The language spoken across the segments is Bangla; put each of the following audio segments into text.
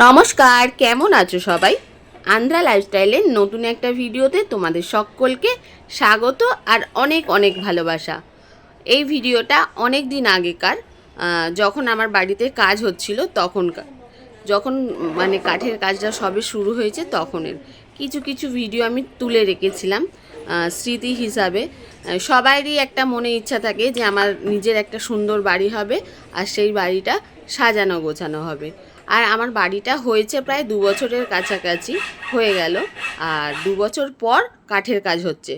নমস্কার, কেমন আছো সবাই? আন্ধ্রা লাইফস্টাইলের নতুন একটা ভিডিওতে তোমাদের সকলকে স্বাগত আর অনেক অনেক ভালোবাসা। এই ভিডিওটা অনেক দিন আগেকার, যখন আমার বাড়িতে কাজ হচ্ছিল তখনকার, যখন মানে কাঠের কাজটা সবে শুরু হয়েছে তখনের কিছু কিছু ভিডিও আমি তুলে রেখেছিলাম স্মৃতি হিসাবে। সবারই একটা মনে ইচ্ছা থাকে যে আমার নিজের একটা সুন্দর বাড়ি হবে আর সেই বাড়িটা সাজানো গোছানো হবে। আর আমার বাড়িটা হয়েছে প্রায় 2 বছরের কাছাকাছি হয়ে গেল, আর 2 বছর পর কাঠের কাজ হচ্ছে,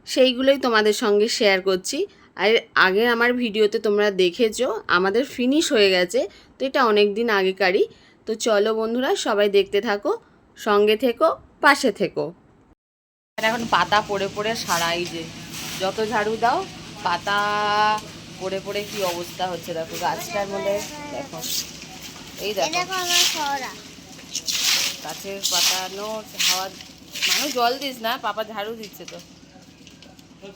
সেইগুলোই তোমাদের সঙ্গে শেয়ার করছি। আর আগে আমার ভিডিওতে তোমরা দেখেছো আমাদের ফিনিশ হয়ে গেছে, তো এটা অনেক দিন আগেকারই। তো চলো বন্ধুরা, সবাই দেখতে থাকো, সঙ্গে থেকো, পাশে থেকো। এখন পাতা পড়ে পড়ে সারাই, যে যত ঝাড়ু দাও পাতা পড়ে পড়ে কি অবস্থা হচ্ছে দেখো গাছটার মধ্যে। দেখো এই দেখো গাছের পাতা হাওয়া, মানুষ জল দিস না, পাপা ঝাড়ু দিচ্ছে, তো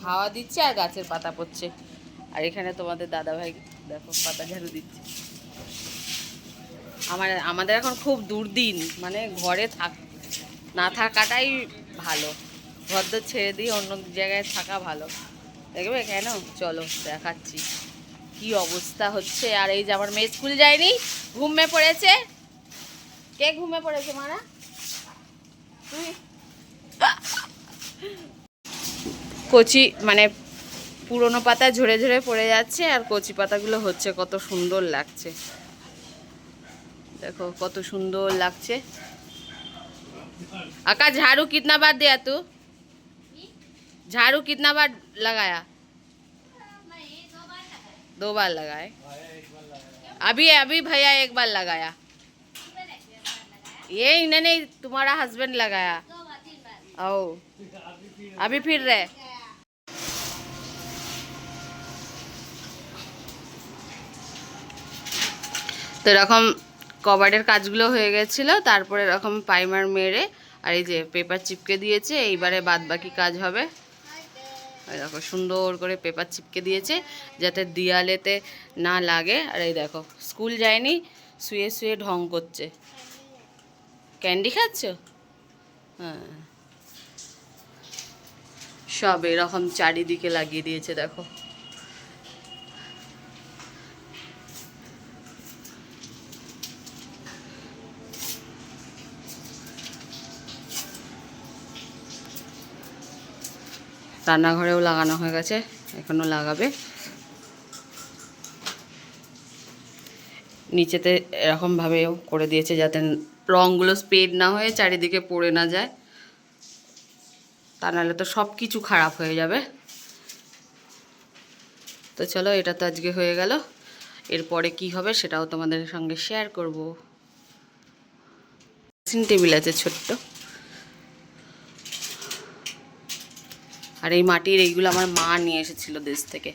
হাওয়া দিচ্ছে আর গাছের পাতা পড়ছে। আর এখানে তোমাদের দাদাভাই দেখো পাতা ঝাড়ু দিচ্ছে। আমাদের এখন খুব দুর্দিন, মানে ঘরে না থাকাটাই ভালো, ঘর তো ছেড়ে দিয়ে অন্য জায়গায় থাকা ভালো। দেখবে কেন? চলো দেখাচ্ছি কি অবস্থা হচ্ছে। আর এই যে আমার মেয়ে স্কুল যায়নি, ঘুমে পড়েছে। কে ঘুমে পড়েছে মারা? তুই? কচি মানে পুরনো পাতা ঝরে ঝরে পড়ে যাচ্ছে আর কচি পাতাগুলো হচ্ছে, কত সুন্দর লাগছে দেখো, কত সুন্দর লাগছে। आकाश झाड़ू कितना बार दिया तू? झाड़ू कितना बार लगाया? 2 बार लगाए। अभी अभी भैया 1 बार लगाया। ये इन्होंने तुम्हारा हस्बैंड लगाया। ओ अभी फिर रहे। তো এরকম কভারের কাজগুলো হয়ে গেছিলো, তারপরে এরকম প্রাইমার মেরে আর এই যে পেপার চিপকে দিয়েছে। এইবারে বাদ বাকি কাজ হবে। দেখো সুন্দর করে পেপার চিপকে দিয়েছে যাতে দেয়ালেতে না লাগে। আর এই দেখো স্কুল যায়নি, শুয়ে শুয়ে ঢং করছে। ক্যান্ডি খাচ্ছ? হ্যাঁ, সব এরকম চারিদিকে লাগিয়ে দিয়েছে দেখো। রান্নাঘরেও লাগানো হয়ে গেছে, এখনও লাগাবে। নিচেতে এরকমভাবেও করে দিয়েছে যাতে রঙগুলো স্প্রেড না হয়ে চারিদিকে পড়ে না যায়, তা নাহলে তো সব কিছু খারাপ হয়ে যাবে। তো চলো, এটা তো আজকে হয়ে গেল, এরপরে কি হবে সেটাও তোমাদের সঙ্গে শেয়ার করব। ড্রেসিং টেবিল আছে ছোট্ট, আর এই মাটির এইগুলো আমার মা নিয়ে এসেছিল দেশ থেকে।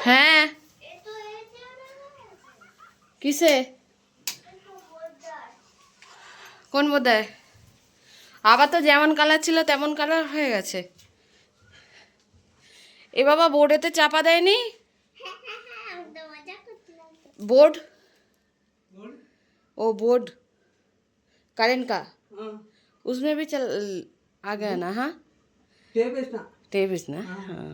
হ্যাঁ, কিসে? কোন বোধহয়? আবার তো যেমন কালার ছিল তেমন কালার হয়ে গেছে। এ বাবা, বোর্ডেতে চাপা দেয়নি? बोर्ड? ओ बोर्ड करेंट का, उसमें भी चल आ गया ना? हाँ, टेबिस ना। हाँ,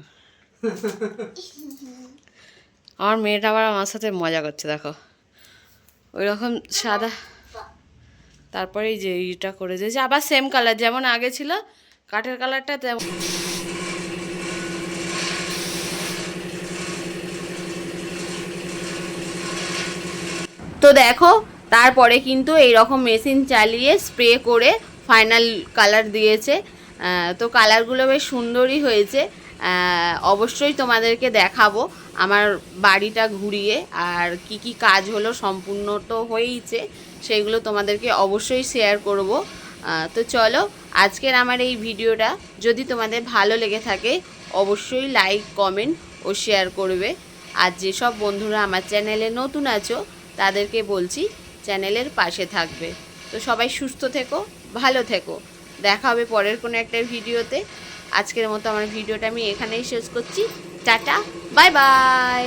আমার মেয়েটা আবার আমার সাথে মজা করছে দেখো, ওই রকম সাদা, তারপরে এই যে এইটা করে দিয়েছে আবার সেম কালার যেমন আগে ছিল কাঠের কালারটা তেমন। তো দেখো তারপরে কিন্তু এই রকম মেশিন চালিয়ে স্প্রে করে ফাইনাল কালার দিয়েছে। তো কালারগুলো বেশ সুন্দরই হয়েছে। অবশ্যই তোমাদেরকে দেখাবো আমার বাড়িটা ঘুরিয়ে, আর কি কি কাজ হলো, সম্পূর্ণ তো হয়েইছে, সেইগুলো তোমাদেরকে অবশ্যই শেয়ার করব। তো চলো, আজকের আমার এই ভিডিওটা যদি তোমাদের ভালো লেগে থাকে অবশ্যই লাইক, কমেন্ট ও শেয়ার করবে। আর যেসব বন্ধুরা আমার চ্যানেলে নতুন আছো তাদেরকে বলছি চ্যানেলের পাশে থাকবে। তো সবাই সুস্থ থেকো, ভালো থেকো, দেখা হবে পরের কোনো একটা ভিডিওতে। আজকের মতো আমার ভিডিওটা আমি এখানেই শেষ করছি। Tata, bye bye.